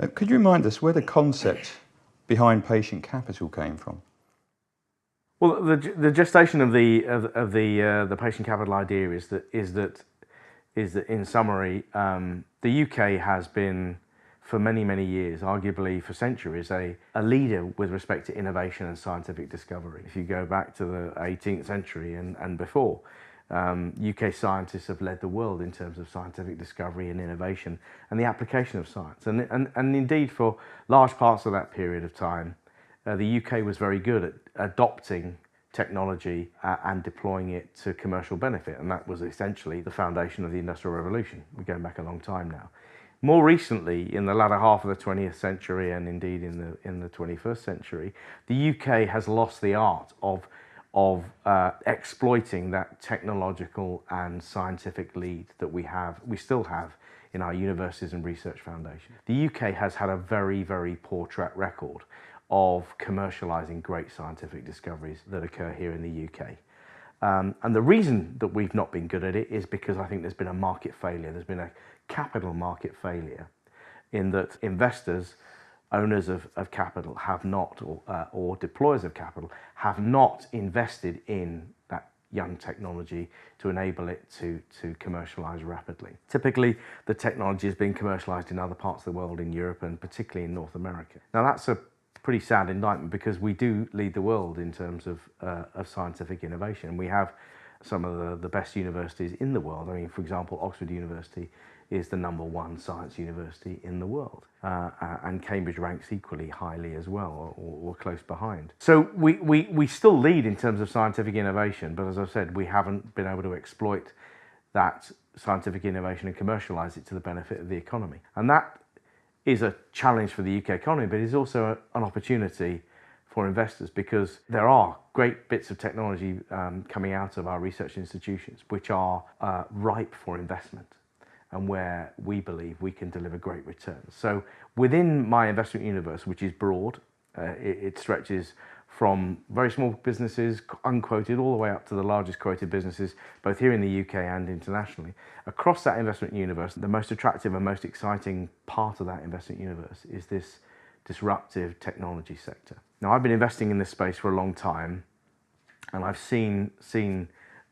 Could you remind us where the concept behind patient capital came from? Well, the gestation of the patient capital idea is that in summary, the UK has been for many years, arguably for centuries, a leader with respect to innovation and scientific discovery. If you go back to the 18th century and before, UK scientists have led the world in terms of scientific discovery and innovation and the application of science. And indeed, for large parts of that period of time, the UK was very good at adopting technology and deploying it to commercial benefit, and that was essentially the foundation of the Industrial Revolution. We're going back a long time now. More recently, in the latter half of the 20th century and indeed in the 21st century, the UK has lost the art of exploiting that technological and scientific lead that we still have in our universities and research foundation. The UK has had a very poor track record of commercialising great scientific discoveries that occur here in the UK. And the reason that we've not been good at it is because I think there's been a market failure. There's been a capital market failure in that investors, owners of capital have not, or deployers of capital, have not invested in that young technology to enable it to commercialise rapidly. Typically, the technology is being commercialised in other parts of the world, in Europe and particularly in North America. Now that's a pretty sad indictment because we do lead the world in terms of scientific innovation. We have some of the best universities in the world. I mean, for example, Oxford University is the #1 science university in the world, and Cambridge ranks equally highly as well, or close behind. So we still lead in terms of scientific innovation, but as I've said, we haven't been able to exploit that scientific innovation and commercialise it to the benefit of the economy. And that is a challenge for the UK economy, but it's also an opportunity for investors because there are great bits of technology coming out of our research institutions which are ripe for investment and where we believe we can deliver great returns. So within my investment universe, which is broad, it stretches from very small businesses, unquoted, all the way up to the largest quoted businesses, both here in the UK and internationally. Across that investment universe, the most attractive and most exciting part of that investment universe is this disruptive technology sector. Now, I've been investing in this space for a long time, and I've seen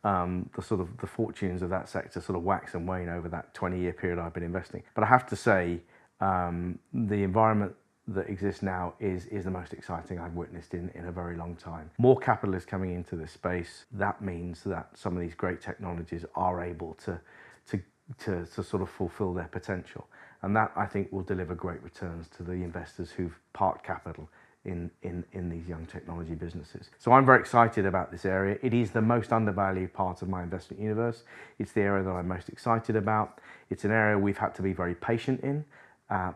the fortunes of that sector sort of wax and wane over that 20-year period I've been investing. But I have to say, the environment that exists now is the most exciting I've witnessed in a very long time. More capital is coming into this space. That means that some of these great technologies are able to sort of fulfill their potential. And that, I think, will deliver great returns to the investors who've parked capital in these young technology businesses. So I'm very excited about this area. It is the most undervalued part of my investment universe. It's the area that I'm most excited about. It's an area we've had to be very patient in,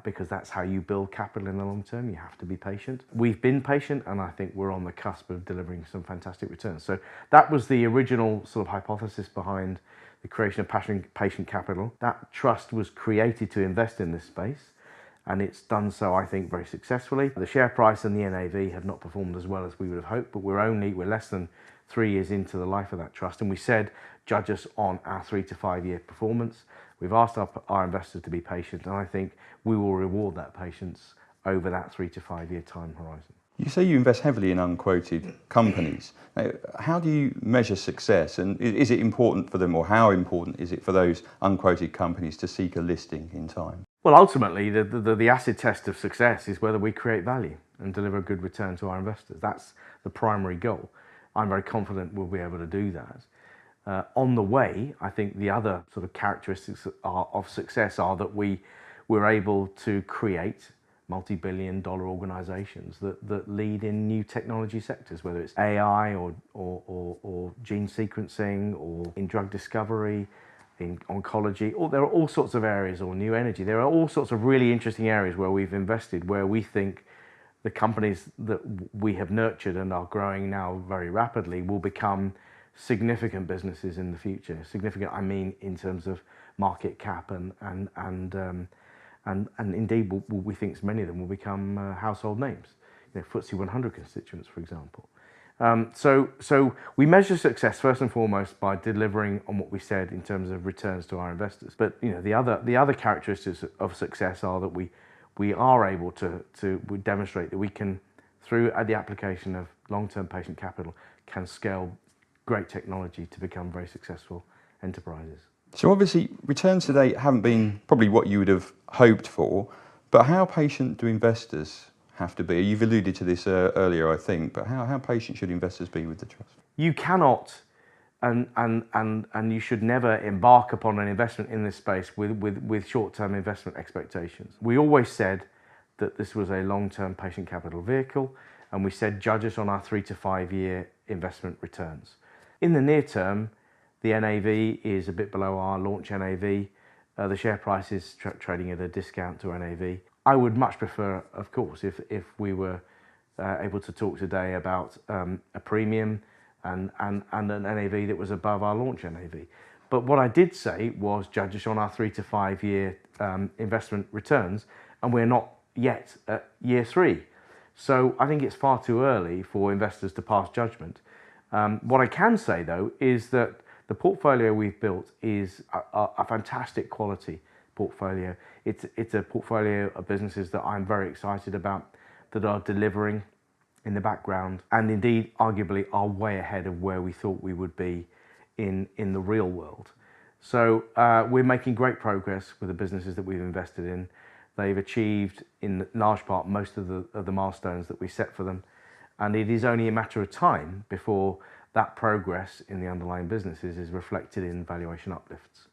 because that's how you build capital in the long term. You have to be patient. We've been patient, and I think we're on the cusp of delivering some fantastic returns. So that was the original sort of hypothesis behind the creation of patient capital. That trust was created to invest in this space, and it's done so, I think, very successfully. The share price and the NAV have not performed as well as we would have hoped, but we're less than 3 years into the life of that trust, and we said, judge us on our 3 to 5 year performance. We've asked our investors to be patient, and I think we will reward that patience over that 3 to 5 year time horizon. You say you invest heavily in unquoted companies. Now, how do you measure success, and is it important for them, or how important is it for those unquoted companies to seek a listing in time? Well, ultimately, the acid test of success is whether we create value and deliver a good return to our investors. That's the primary goal. I'm very confident we'll be able to do that. On the way, I think the other sort of characteristics of success are that we're able to create multi-billion-dollar organizations that lead in new technology sectors, whether it's AI or gene sequencing or in drug discovery, in oncology, or there are all sorts of areas, or new energy. There are all sorts of really interesting areas where we've invested, where we think the companies that we have nurtured and are growing now very rapidly will become significant businesses in the future. Significant, I mean, in terms of market cap and indeed we think many of them will become household names. You know, FTSE 100 constituents, for example. So we measure success first and foremost by delivering on what we said in terms of returns to our investors. But you know, the other characteristics of success are that we are able to demonstrate that we can, through the application of long-term patient capital, can scale great technology to become very successful enterprises. So obviously returns to date haven't been probably what you would have hoped for, but how patient do investors have to be? You've alluded to this earlier, I think, but how patient should investors be with the trust? You cannot and you should never embark upon an investment in this space with short-term investment expectations. We always said that this was a long-term patient capital vehicle, and we said judge us on our 3 to 5 year investment returns. In the near term, the NAV is a bit below our launch NAV. The share price is trading at a discount to NAV. I would much prefer, of course, if we were able to talk today about a premium and an NAV that was above our launch NAV. But what I did say was judge us on our 3 to 5 year investment returns, and we're not yet at year 3. So I think it's far too early for investors to pass judgment. What I can say though is that the portfolio we've built is a fantastic quality portfolio. It's a portfolio of businesses that I'm very excited about, that are delivering in the background, and indeed arguably are way ahead of where we thought we would be in the real world. So we're making great progress with the businesses that we've invested in. They've achieved in large part most of the milestones that we set for them, and it is only a matter of time before that progress in the underlying businesses is reflected in valuation uplifts.